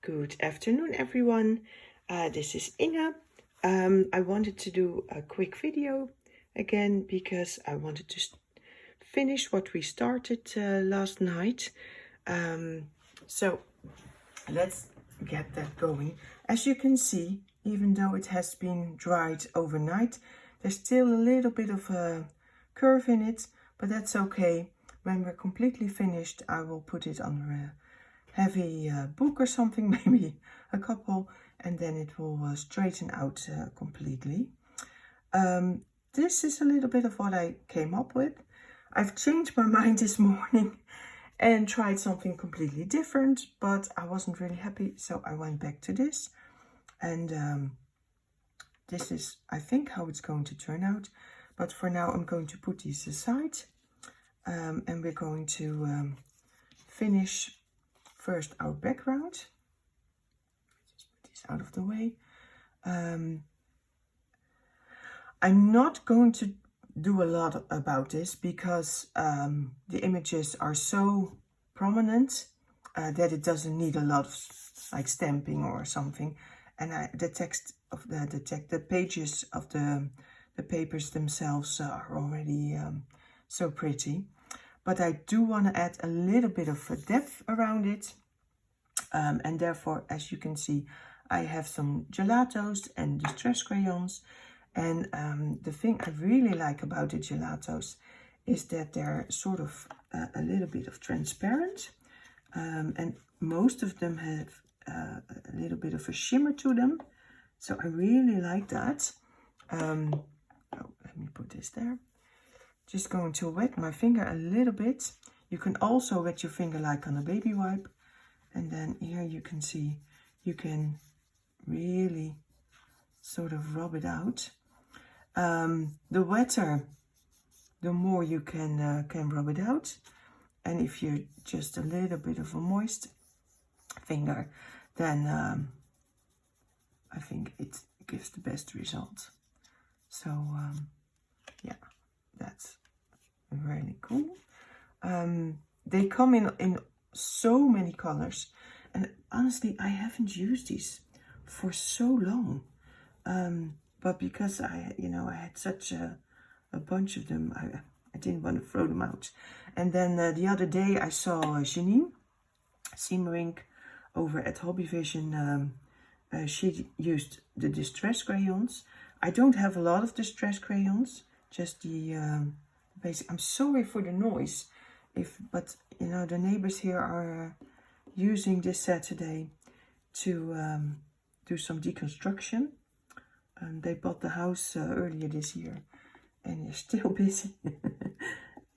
Good afternoon, everyone. This is Inga. I wanted to do a quick video again because I wanted to finish what we started last night. So let's get that going. As you can see, even though it has been dried overnight, there's still a little bit of a curve in it, but that's okay. When we're completely finished, I will put it under a heavy book or something, maybe a couple, and then it will straighten out completely. This is a little bit of what I came up with. I've changed my mind this morning and tried something completely different, but I wasn't really happy, so I went back to this. And this is, I think, how it's going to turn out. But for now, I'm going to put these aside, and we're going to finish first our background. Just put this out of the way. I'm not going to do a lot about this because the images are so prominent that it doesn't need a lot of like stamping or something. And the text of the pages of the papers themselves are already so pretty. But I do want to add a little bit of depth around it. And therefore, as you can see, I have some gelatos and distress crayons. And the thing I really like about the gelatos is that they're sort of a little bit of transparent. And most of them have a little bit of a shimmer to them. So I really like that. Oh, let me put this there. Just going to wet my finger a little bit. You can also wet your finger like on a baby wipe. And then here you can see, you can really sort of rub it out. The wetter, the more you can rub it out. And if you're just a little bit of a moist finger, then I think it gives the best result. So yeah, that's really cool. They come in so many colors, and honestly, I haven't used these for so long. But because I had such a bunch of them, I didn't want to throw them out. And then the other day I saw Janine Siemerink over at Hobby Vision. She used the distress crayons. I don't have a lot of distress crayons, just the basic. I'm sorry for the noise, but you know, the neighbors here are using this Saturday to do some deconstruction. They bought the house earlier this year, and they're still busy.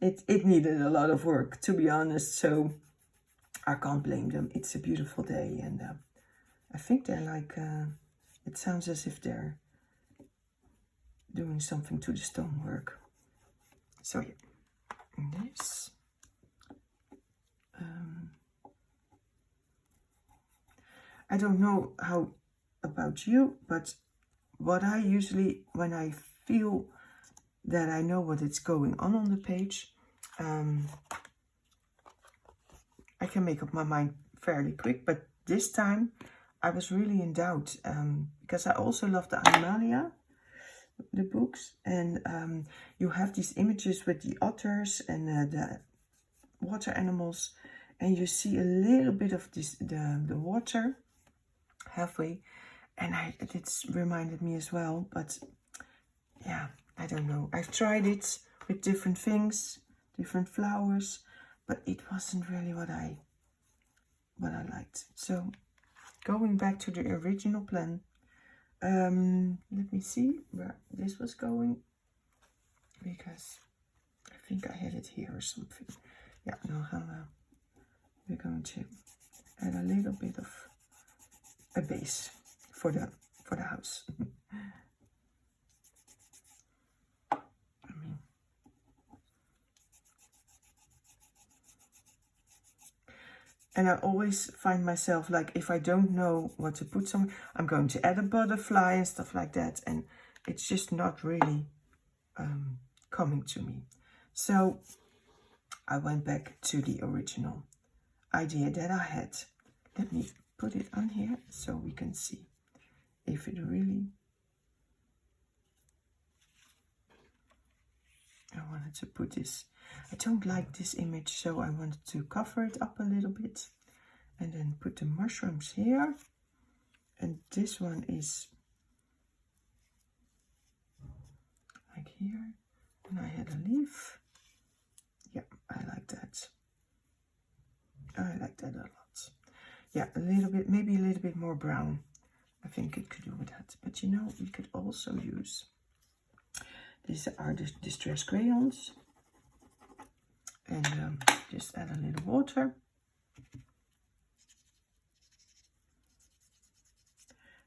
It needed a lot of work, to be honest, so I can't blame them. It's a beautiful day, and I think they're like, it sounds as if they're doing something to the stonework. So yeah, this. I don't know how about you, but what I usually, when I feel that I know what is going on the page, I can make up my mind fairly quick. But this time I was really in doubt, because I also love the Animalia, the books, and you have these images with the otters and the water animals, and you see a little bit of this the water halfway, and it's reminded me as well. But yeah, I don't know, I've tried it with different things, different flowers, but it wasn't really what I liked. So going back to the original plan, let me see where this was going, because I think I had it here or something. Yeah, no, we're going to add a little bit of a base for the house. And I always find myself, like, if I don't know what to put somewhere, I'm going to add a butterfly and stuff like that, and it's just not really coming to me. So I went back to the original idea that I had. Let me put it on here so we can see if it really... I wanted to put this... I don't like this image, so I wanted to cover it up a little bit. And then put the mushrooms here. And this one is like here. And I had a leaf. Yeah, I like that. I like that a lot. Yeah, a little bit, maybe a little bit more brown. I think it could do with that. But you know, we could also use... These are the distress crayons. And just add a little water.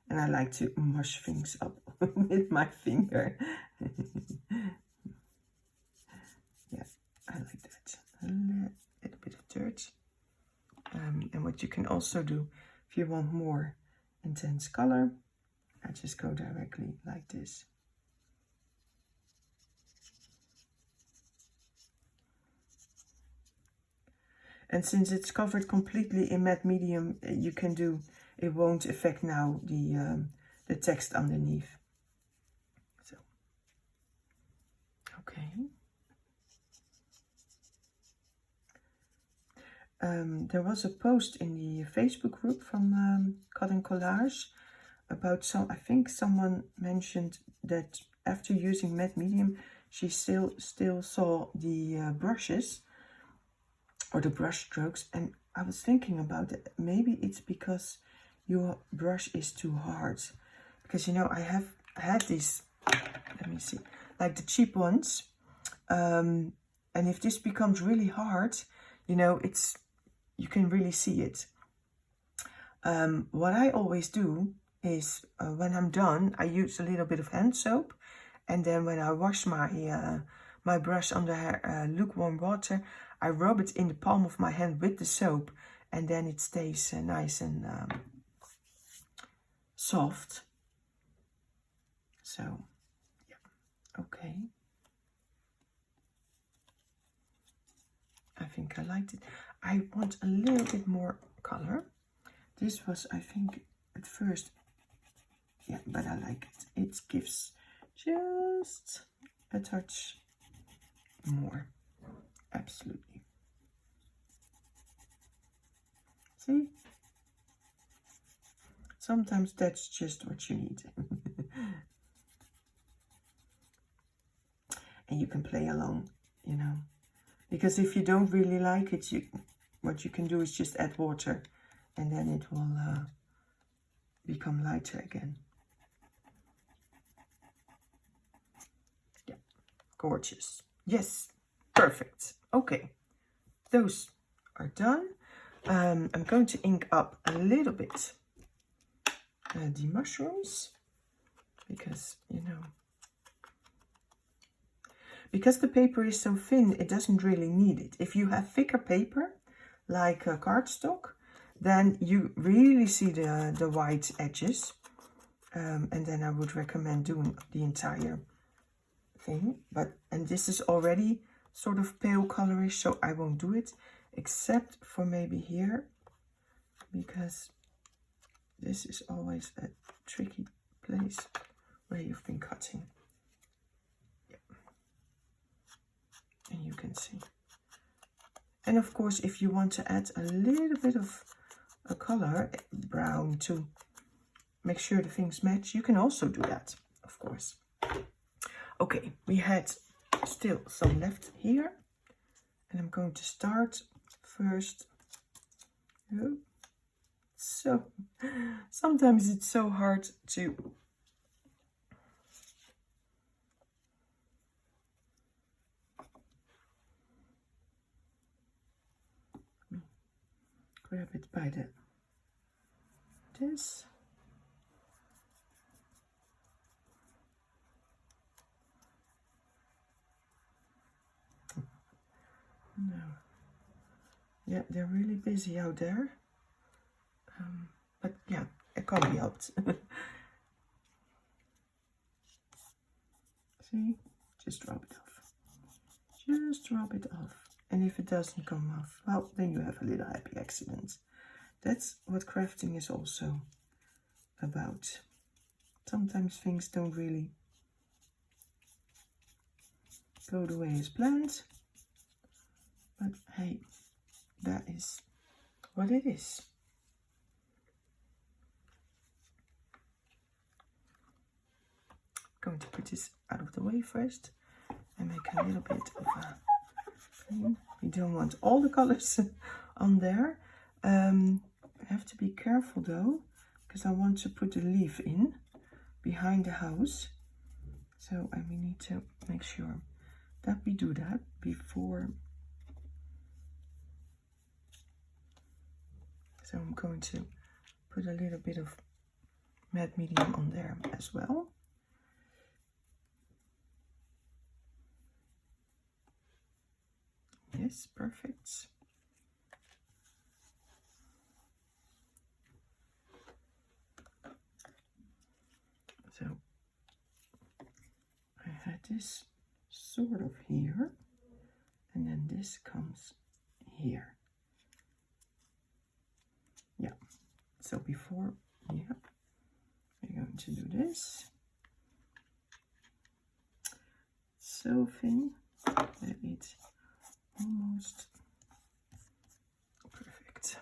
And I like to mush things up with my finger. Yeah, I like that. A little bit of dirt. And what you can also do, if you want more intense color, I just go directly like this. And since it's covered completely in matte medium, you can do... It won't affect now the text underneath. So, okay. There was a post in the Facebook group from Collage about some... I think someone mentioned that after using matte medium, she still saw the brushes or the brush strokes, and I was thinking about it. Maybe it's because your brush is too hard, because you know I had these, let me see, like the cheap ones, and if this becomes really hard, you know, you can really see it. What I always do is when I'm done, I use a little bit of hand soap, and then when I wash my my brush under lukewarm water, I rub it in the palm of my hand with the soap, and then it stays nice and soft. So, yeah, okay. I think I liked it. I want a little bit more color. This was, I think, at first, yeah, but I like it. It gives just a touch more. Absolutely. See? Sometimes that's just what you need. And you can play along, you know. Because if you don't really like it, what you can do is just add water, and then it will become lighter again. Yeah, gorgeous. Yes, perfect. Okay, those are done. I'm going to ink up a little bit the mushrooms, because, you know, because the paper is so thin, it doesn't really need it. If you have thicker paper, like cardstock, then you really see the white edges. And then I would recommend doing the entire thing. And this is already sort of pale colorish, so I won't do it, except for maybe here, because this is always a tricky place where you've been cutting. And you can see. And of course, if you want to add a little bit of a color, brown, to make sure the things match, you can also do that, of course. Okay, we had still some left here, and I'm going to start first. Oh, so sometimes it's so hard to grab it by this. No. Yeah, they're really busy out there. But yeah, it can't be helped. See? Just rub it off. Just rub it off. And if it doesn't come off, well, then you have a little happy accident. That's what crafting is also about. Sometimes things don't really go the way as planned, but hey, that is what it is. Going to put this out of the way first and make a little bit of a clean. We don't want all the colors on there. I have to be careful though, because I want to put the leaf in behind the house. So we need to make sure that we do that before. So I'm going to put a little bit of matte medium on there as well. Yes, perfect. So I had this sort of here, and then this comes here. Yeah, so before, yeah, we're going to do this. So thin that it's almost perfect.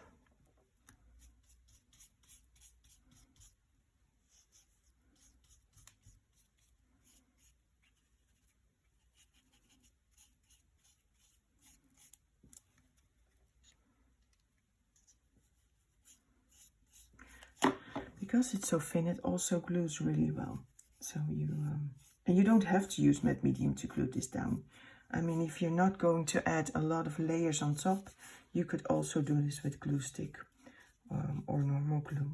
Because it's so thin, it also glues really well. So and you don't have to use matte medium to glue this down. I mean, if you're not going to add a lot of layers on top, you could also do this with glue stick or normal glue.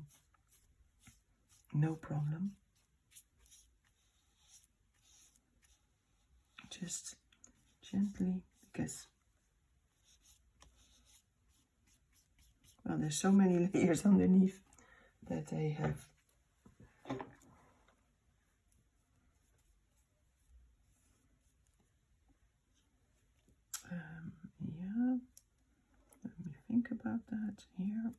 No problem. Just gently, because, well, there's so many layers underneath that they have. Yeah, let me think about that here.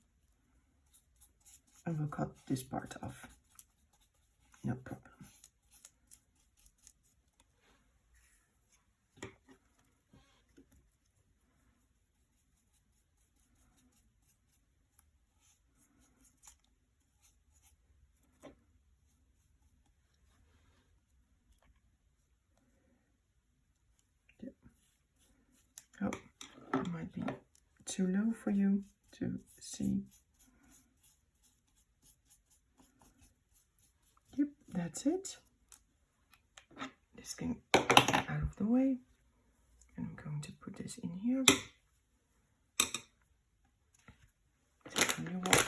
I will cut this part off. No problem. Oh, it might be too low for you to see. Yep, that's it. This can get out of the way. And I'm going to put this in here. Take a new one.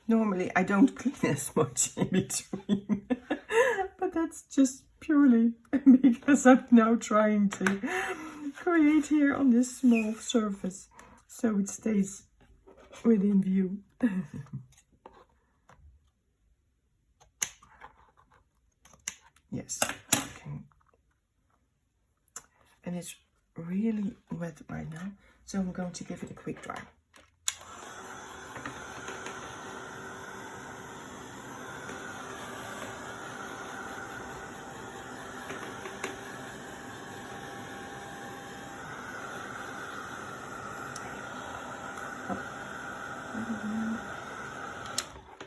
Normally I don't clean as much in between, but that's just purely because I'm now trying to create here on this small surface so it stays within view. Yes, okay. And it's really wet right now, so I'm going to give it a quick dry.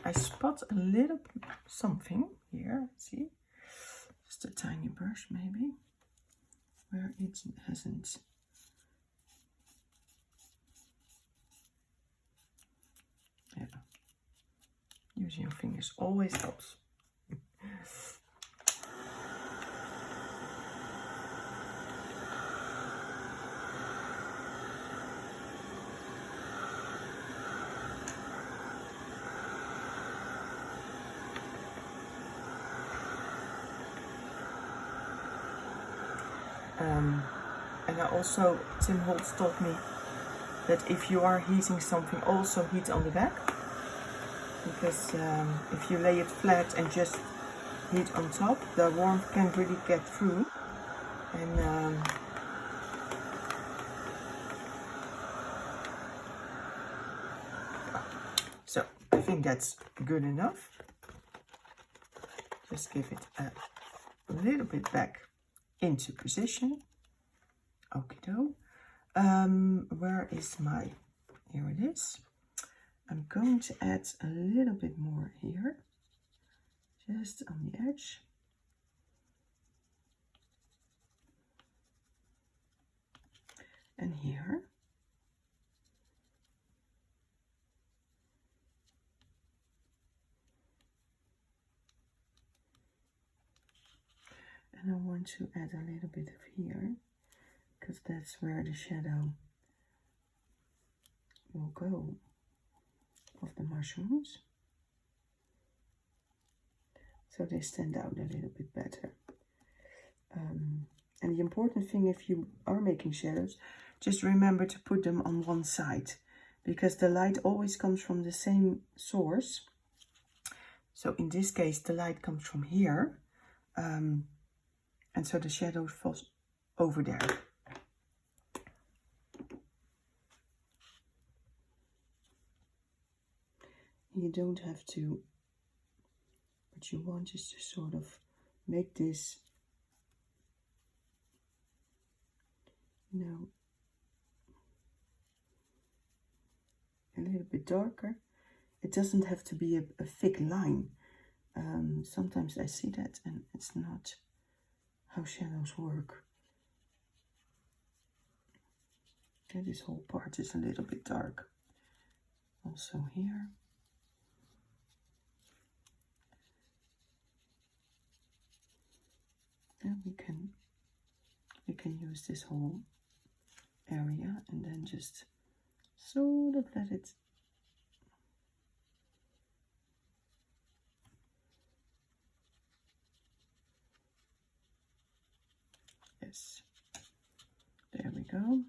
I spot a little something here, see? Just a tiny brush maybe, where it hasn't. Yeah. Using your fingers always helps. And I also, Tim Holtz taught me that if you are heating something, also heat on the back. because if you lay it flat and just heat on top, the warmth can't really get through. And so I think that's good enough. Just give it a little bit back into position. Okie-doke. Where is my, here it is. I'm going to add a little bit more here, just on the edge. And here. And I want to add a little bit of here, because that's where the shadow will go of the mushrooms. So they stand out a little bit better. And the important thing, if you are making shadows, just remember to put them on one side, because the light always comes from the same source. So in this case, the light comes from here. And so the shadow falls over there. You don't have to, what you want is to sort of make this, you know, a little bit darker. It doesn't have to be a thick line. Sometimes I see that and it's not how shadows work. Okay, this whole part is a little bit dark. Also here. And we can use this whole area and then just sort of let it yes, there we go.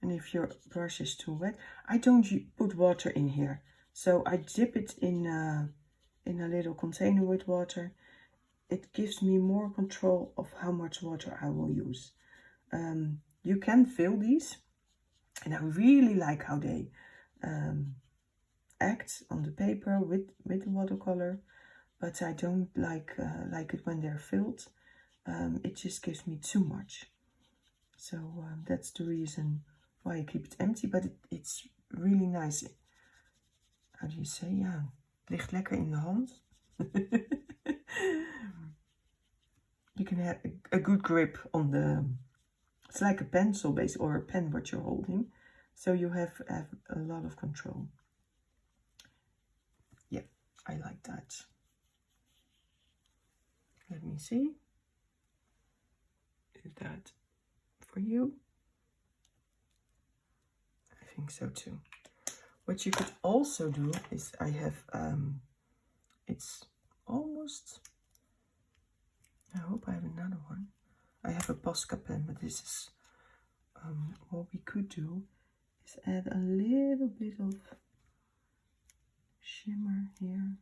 And if your brush is too wet, I don't put water in here, so I dip it in a little container with water. It gives me more control of how much water I will use. You can fill these, and I really like how they act on the paper with the watercolor, but I don't like it when they're filled. It just gives me too much. So that's the reason why I keep it empty, but it's really nice. How do you say? Ja, het ligt lekker in de hand. You can have a good grip on the, it's like a pencil base or a pen what you're holding. So you have a lot of control. Yeah, I like that. Let me see. Is that for you? I think so too. What you could also do is I have, it's almost, I hope I have another one. I have a Posca pen, but this is, what we could do is add a little bit of shimmer here.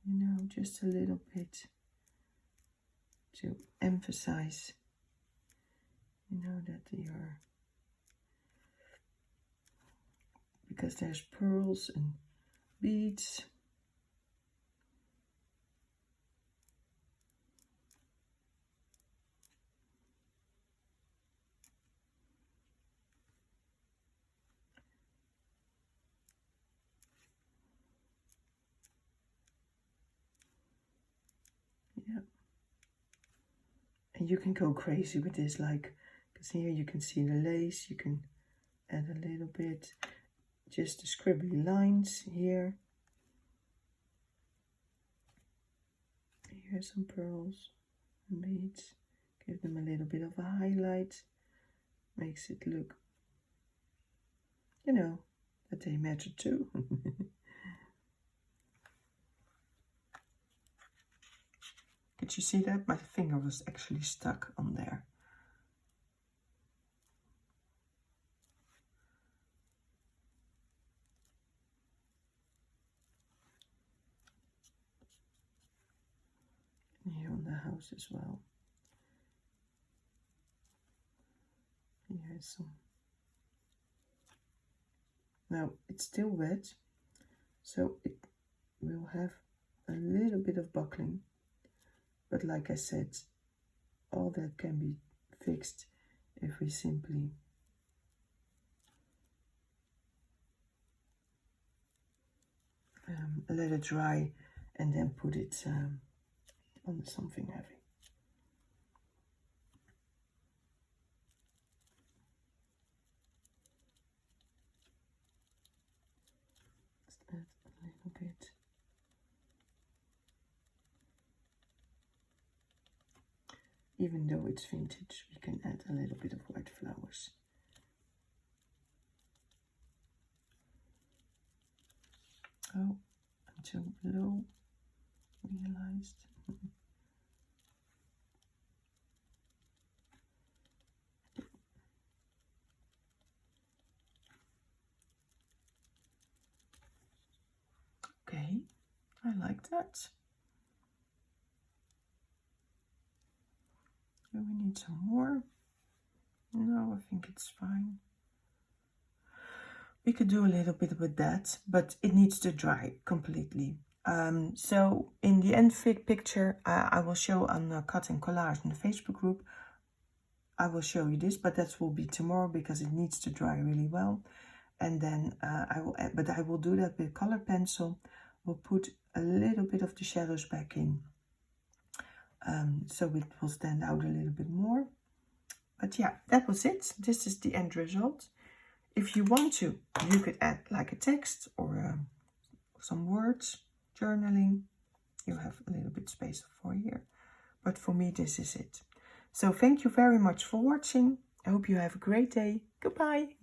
You know, just a little bit to emphasize, you know, that you're, because there's pearls and beads. Yeah. And you can go crazy with this, like, because here you can see the lace, you can add a little bit, just the scribbly lines here. Here's some pearls and beads. Give them a little bit of a highlight. Makes it look, you know, that they matter too. Did you see that? My finger was actually stuck on there. here on the house as well. Here's some. Now it's still wet, so it will have a little bit of buckling, but like I said, all that can be fixed if we simply let it dry and then put it on something heavy. Just add a little bit. Even though it's vintage, we can add a little bit of white flowers. Oh, I'm too low, realized. Okay, I like that. Do we need some more? No, I think it's fine. We could do a little bit with that, but it needs to dry completely. So in the end picture, I will show on the Cut and Collage in the Facebook group. I will show you this, but that will be tomorrow because it needs to dry really well. And then I will do that with color pencil. We'll put a little bit of the shadows back in, so it will stand out a little bit more. But yeah, that was it. This is the end result. If you want to, you could add like a text or some words, journaling. You have a little bit space for here. But for me, this is it. So thank you very much for watching. I hope you have a great day. Goodbye.